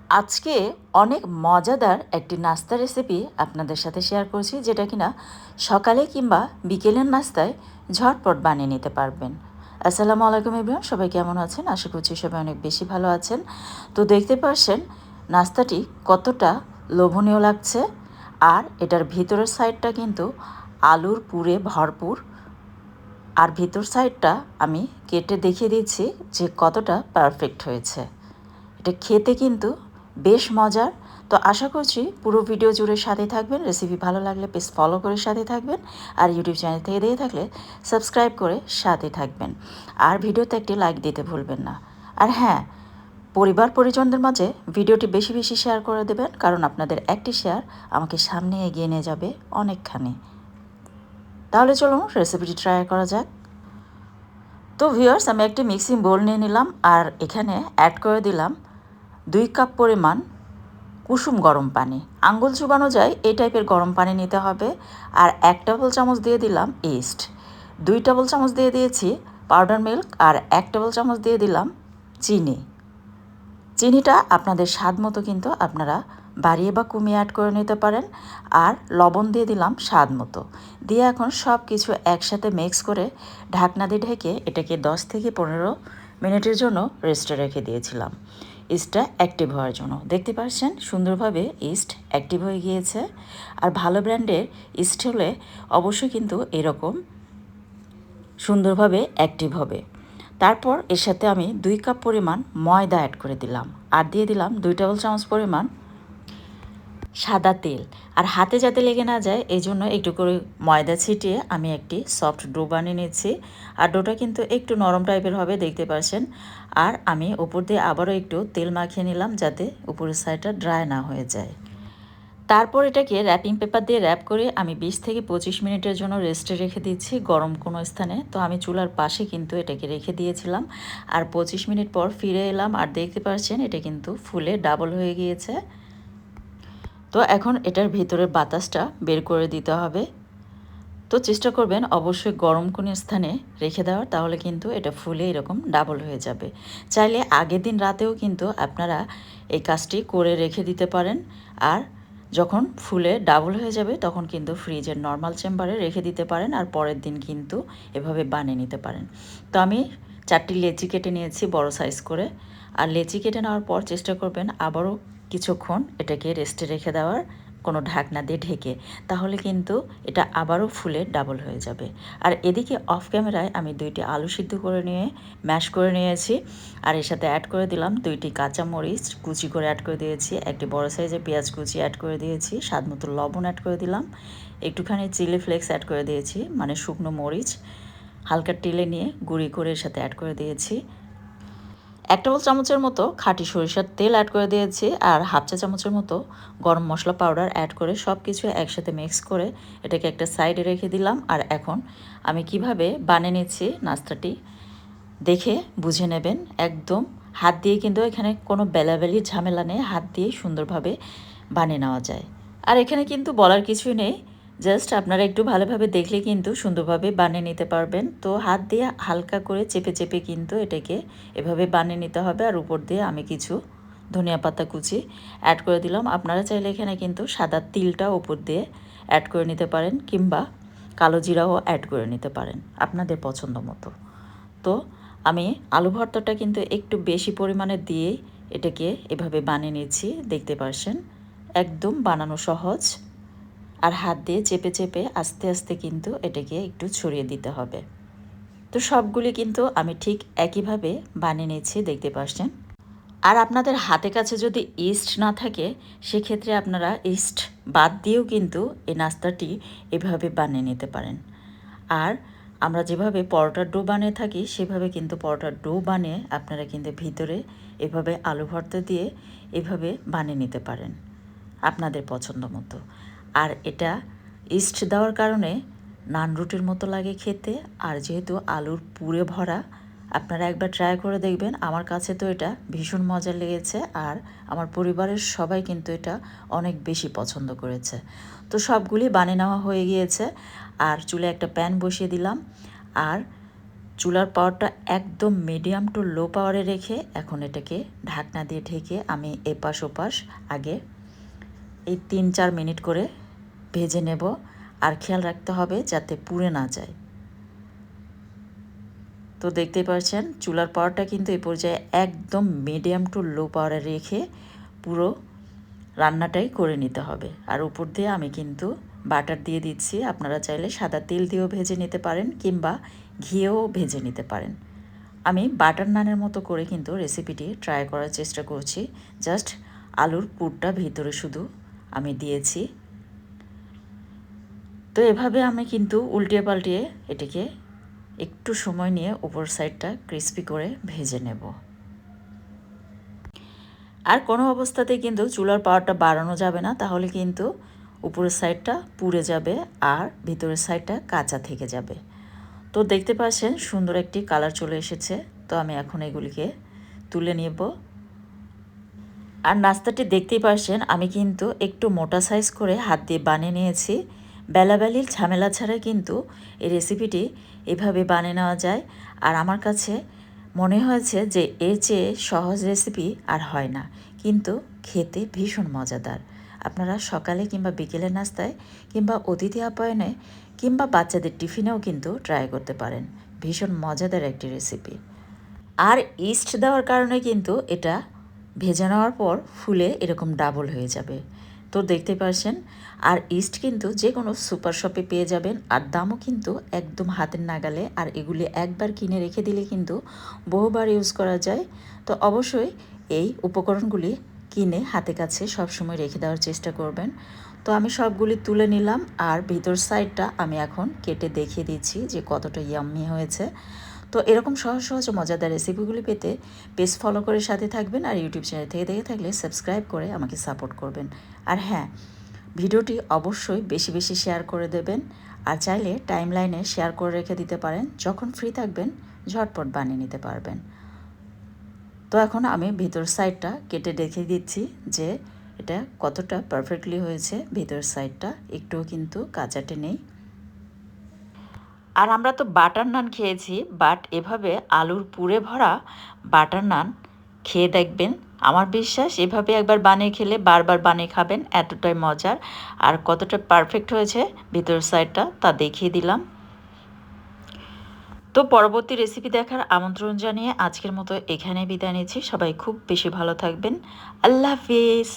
আজকে অনেক মজাদার একটি নাস্তা রেসিপি আপনাদের সাথে শেয়ার করছি, যেটা কিনা সকালে কিংবা বিকেলের নাস্তায় ঝটপট বানিয়ে নিতে পারবেন। আসসালামু আলাইকুম এভরিওয়ান, সবাই কেমন আছেন? আশা করছি সবাই অনেক বেশি ভালো আছেন। তো দেখতে পাচ্ছেন নাস্তাটি কতটা লোভনীয় লাগছে, আর এটার ভিতরের সাইডটা কিন্তু আলুর পুরে ভরপুর। আর ভিতর সাইডটা আমি কেটে দেখিয়ে দিচ্ছি যে কতটা পারফেক্ট হয়েছে। এটা খেতে কিন্তু বেশ মজার। তো আশা করছি পুরো ভিডিও জুড়ে সাথে থাকবেন। রেসিপি ভালো লাগলে প্লিজ ফলো করে সাথে থাকবেন, আর ইউটিউব চ্যানেল থেকে দিয়ে থাকলে সাবস্ক্রাইব করে সাথে থাকবেন, আর ভিডিওতে একটি লাইক দিতে ভুলবেন না। আর হ্যাঁ, পরিবার পরিজনদের মাঝে ভিডিওটি বেশি বেশি শেয়ার করে দেবেন, কারণ আপনাদের একটি শেয়ার আমাকে সামনে এগিয়ে নিয়ে যাবে অনেকখানি। তাহলে চলুন রেসিপিটি ট্রাই করা যাক। তো ভিউয়ার্স, আমি একটি মিক্সিং বোল নিয়ে নিলাম, আর এখানে অ্যাড করে দিলাম 2 কাপ পরিমাণ কুসুম গরম পানি। আঙ্গুল চুবানো যায় এই টাইপের গরম পানি নিতে হবে। আর 1 টেবিল চামচ দিয়ে দিলাম ইস্ট, 2 টেবিল চামচ দিয়ে দিয়েছি পাউডার মিল্ক, আর 1 টেবিল চামচ দিয়ে দিলাম চিনি। চিনিটা আপনাদের স্বাদ মতো কিন্তু আপনারা বাড়িয়ে বা কমিয়ে অ্যাড করে নিতে পারেন। আর লবণ দিয়ে দিলাম স্বাদ মতো। দিয়ে এখন সব কিছু একসাথে মিক্স করে ঢাকনা দিয়ে ঢেকে এটাকে 10 থেকে 15 মিনিটের জন্য রেস্টে রেখে দিয়েছিলাম ইস্টটা অ্যাক্টিভ হওয়ার জন্য। দেখতে পাচ্ছেন সুন্দরভাবে ইস্ট অ্যাক্টিভ হয়ে গিয়েছে। আর ভালো ব্র্যান্ডের ইস্ট হলে অবশ্যই কিন্তু এরকম সুন্দরভাবে অ্যাক্টিভ হবে। তারপর এর সাথে আমি 2 কাপ পরিমাণ ময়দা অ্যাড করে দিলাম, আর দিয়ে দিলাম 2 টেবিল চামচ পরিমাণ সাদা তেল। আর হাতে যাতে লেগে না যায় এই জন্য একটু করে ময়দা ছিটিয়ে আমি একটি সফট ডো বানিয়ে নিচ্ছি। আর ডোটা কিন্তু একটু নরম টাইপের হবে, দেখতে পাচ্ছেন। আর আমি উপর দিয়ে আবারও একটু তেল মাখিয়ে নিলাম, যাতে উপরের সাইডটা ড্রাই না হয়ে যায়। তারপর এটাকে র্যাপিং পেপার দিয়ে র্যাপ করে আমি 20 থেকে 25 মিনিটের জন্য রেস্টে রেখে দিচ্ছি গরম কোনো স্থানে। তো আমি চুলার পাশে কিন্তু এটাকে রেখে দিয়েছিলাম, আর 25 মিনিট পর ফিরে এলাম, আর দেখতে পাচ্ছেন এটা কিন্তু ফুলে ডাবল হয়ে গিয়েছে। তো এখন এটার ভিতরের বাতাসটা বের করে দিতে হবে। তো চেষ্টা করবেন অবশ্যই গরম কোনো স্থানে রেখে দেওয়ার, তাহলে কিন্তু এটা ফুলে এরকম ডাবল হয়ে যাবে। চাইলে আগের দিন রাতেও কিন্তু আপনারা এই কাজটি করে রেখে দিতে পারেন। আর যখন ফুলে ডাবল হয়ে যাবে তখন কিন্তু ফ্রিজের নর্মাল চেম্বারে রেখে দিতে পারেন, আর পরের দিন কিন্তু এভাবে বানিয়ে নিতে পারেন। তো আমি 4টি লেচি কেটে নিয়েছি বড় সাইজ করে। আর লেচি কেটে নেওয়ার পর চেষ্টা করবেন আবারও কিছুক্ষণ এটাকে রেস্টে রেখে দেওয়ার, কোনো ঢাকনা দিয়ে ঢেকে, তাহলে কিন্তু এটা আবারও ফুলে ডাবল হয়ে যাবে। আর এদিকে অফ ক্যামেরায় আমি 2টি আলু সিদ্ধ করে নিয়ে ম্যাশ করে নিয়েছি, আর এর সাথে অ্যাড করে দিলাম 2টি কাঁচামরিচ কুচি করে অ্যাড করে দিয়েছি, একটি বড় সাইজের পেঁয়াজ কুচি অ্যাড করে দিয়েছি, স্বাদ মতো লবণ অ্যাড করে দিলাম, একটুখানি চিলি ফ্লেক্স অ্যাড করে দিয়েছি, মানে শুকনো মরিচ হালকা টেলে নিয়ে গুঁড়ি করে এর সাথে অ্যাড করে দিয়েছি, 1 টেবিল চামচের মতো খাঁটি সরিষার তেল অ্যাড করে দিয়েছি, আর হাফ চা চামচের মতো গরম মশলা পাউডার অ্যাড করে সব কিছু একসাথে মিক্স করে এটাকে একটা সাইডে রেখে দিলাম। আর এখন আমি কিভাবে বানিয়ে নিচ্ছি নাস্তাটি দেখে বুঝে নেবেন। একদম হাত দিয়ে কিন্তু এখানে কোনো বেলাবেলির ঝামেলা নেই, হাত দিয়ে সুন্দরভাবে বানিয়ে নেওয়া যায়। আর এখানে কিন্তু বলার কিছুই নেই, জাস্ট আপনারা একটু ভালোভাবে দেখলে কিন্তু সুন্দরভাবে বানিয়ে নিতে পারবেন। তো হাত দিয়ে হালকা করে চেপে চেপে কিন্তু এটাকে এভাবে বানিয়ে নিতে হবে। আর উপর দিয়ে আমি কিছু ধনিয়া পাতা কুচি অ্যাড করে দিলাম। আপনারা চাইলে এখানে কিন্তু সাদা তিলটা উপর দিয়ে অ্যাড করে নিতে পারেন, কিংবা কালো জিরাও অ্যাড করে নিতে পারেন আপনাদের পছন্দ মতো। তো আমি আলু ভর্তাটা কিন্তু একটু বেশি পরিমাণে দিয়ে এটাকে এভাবে বানিয়ে নিচ্ছি, দেখতে পাচ্ছেন একদম বানানো সহজ। আর হাত দিয়ে চেপে চেপে আস্তে আস্তে কিন্তু এটাকে একটু ছড়িয়ে দিতে হবে। তো সবগুলি কিন্তু আমি ঠিক একইভাবে বানিয়ে নিচ্ছি, দেখতে পাচ্ছেন। আর আপনাদের হাতে কাছে যদি ইস্ট না থাকে, সেক্ষেত্রে আপনারা ইস্ট বাদ দিয়েও কিন্তু এই নাস্তাটি এভাবে বানিয়ে নিতে পারেন। আর আমরা যেভাবে পরোটার ডো বানিয়ে থাকি সেভাবে কিন্তু পরোটার ডো বানিয়ে আপনারা কিন্তু ভিতরে এভাবে আলু ভর্তা দিয়ে এভাবে বানিয়ে নিতে পারেন আপনাদের পছন্দ মতো। আর এটা ইস্ট দেওয়ার কারণে নান রুটির মতো লাগে খেতে। আর যেহেতু আলুর পুরে ভরা, আপনারা একবার ট্রাই করে দেখবেন। আমার কাছে তো এটা ভীষণ মজা লেগেছে, আর আমার পরিবারের সবাই কিন্তু এটা অনেক বেশি পছন্দ করেছে। তো সবগুলি বানিয়ে নেওয়া হয়ে গিয়েছে, আর চুলে একটা প্যান বসিয়ে দিলাম, আর চুলার পাওয়ারটা একদম মিডিয়াম টু লো পাওয়ারে রেখে এখন এটাকে ঢাকনা দিয়ে ঢেকে আমি এপাশ ওপাশ আগে এই 3-4 মিনিট করে ভেজে নেব। আর খেয়াল রাখতে হবে যাতে পুড়ে না যায়। তো দেখতেই পাচ্ছেন চুলার পাওয়ারটা কিন্তু এই পর্যায়ে একদম মিডিয়াম টু লো পাওয়ারে রেখে পুরো রান্নাটাই করে নিতে হবে। আর উপর দিয়ে আমি কিন্তু বাটার দিয়ে দিচ্ছি। আপনারা চাইলে সাদা তেল দিয়েও ভেজে নিতে পারেন কিংবা ঘিয়েও ভেজে নিতে পারেন। আমি বাটার নানের মতো করে কিন্তু রেসিপিটি ট্রাই করার চেষ্টা করছি। জাস্ট আলুর পুরটা ভিতরে শুধু আমি দিয়েছি। তো এভাবে আমি কিন্তু উল্টিয়ে পাল্টিয়ে এটাকে একটু সময় নিয়ে উপর সাইডটা ক্রিস্পি করে ভেজে নেব। আর কোনো অবস্থাতেই কিন্তু চুলার পাওয়ারটা বাড়ানো যাবে না, তাহলে কিন্তু উপরের সাইডটা পুড়ে যাবে আর ভিতরের সাইডটা কাঁচা থেকে যাবে। তো দেখতে পাচ্ছেন সুন্দর একটি কালার চলে এসেছে। তো আমি এখন এগুলিকে তুলে নেব। আর নাস্তাটি দেখতেই পাচ্ছেন আমি কিন্তু একটু মোটা সাইজ করে হাত দিয়ে বানিয়ে নিয়েছি। বেলাবেলির ঝামেলা ছাড়া কিন্তু এই রেসিপিটি এভাবে বানিয়ে নেওয়া যায়। আর আমার কাছে মনে হয়েছে যে এর চেয়ে সহজ রেসিপি আর হয় না, কিন্তু খেতে ভীষণ মজাদার। আপনারা সকালে কিংবা বিকেলের নাস্তায় কিংবা অতিথি আপ্যায়নে কিংবা বাচ্চাদের টিফিনেও কিন্তু ট্রাই করতে পারেন। ভীষণ মজাদার একটি রেসিপি। আর ইস্ট দেওয়ার কারণে কিন্তু এটা ভেজে নেওয়ার পর ফুলে এরকম ডাবল হয়ে যাবে। তো দেখতে পাচ্ছেন। আর ইস্ট কিন্তু যে কোনো সুপার শপে পেয়ে যাবেন। আর দামও কিন্তু একদম হাতের নাগালে। আর এগুলি একবার কিনে রেখে দিলে কিন্তু বহুবার ইউজ করা যায়। তো অবশ্যই এই উপকরণগুলি কিনে হাতে কাছে সবসময় রেখে দেওয়ার চেষ্টা করবেন। তো আমি সবগুলি তুলে নিলাম আর ভিতর সাইডটা আমি এখন কেটে দেখিয়ে দিচ্ছি যে কতটা ইয়াম্মি হয়েছে। তো এরকম সহজ সহজ মজাদার রেসিপিগুলি পেতে পেজ ফলো করে সাথে থাকবেন। আর ইউটিউব চ্যানেল থেকে দেখে থাকলে সাবস্ক্রাইব করে আমাকে সাপোর্ট করবেন। আর হ্যাঁ, ভিডিওটি অবশ্যই বেশি বেশি শেয়ার করে দেবেন। আর চাইলে টাইমলাইনে শেয়ার করে রেখে দিতে পারেন। যখন ফ্রি থাকবেন ঝটপট বানিয়ে নিতে পারবেন। তো এখন আমি ভিতর সাইডটা কেটে দেখিয়ে দিচ্ছি যে এটা কতটা পারফেক্টলি হয়েছে। ভিতর সাইডটা একটুও কিন্তু কাঁচাটে নেই। আর আমরা তো বাটার নান খেয়েছি, বাট এভাবে আলুর পুরে ভরা বাটার নান খেয়ে দেখবেন। আমার বিশ্বাস এভাবে একবার বানিয়ে খেলে বারবার বানিয়ে খাবেন, এতটাই মজার। আর কতটা পারফেক্ট হয়েছে ভিতর সাইডটা তা দেখিয়ে দিলাম। তো পরবর্তী রেসিপি দেখার আমন্ত্রণ জানিয়ে আজকের মতো এখানে বিদায় নিচ্ছি। সবাই খুব বেশি ভালো থাকবেন। আল্লাহ হাফিজ।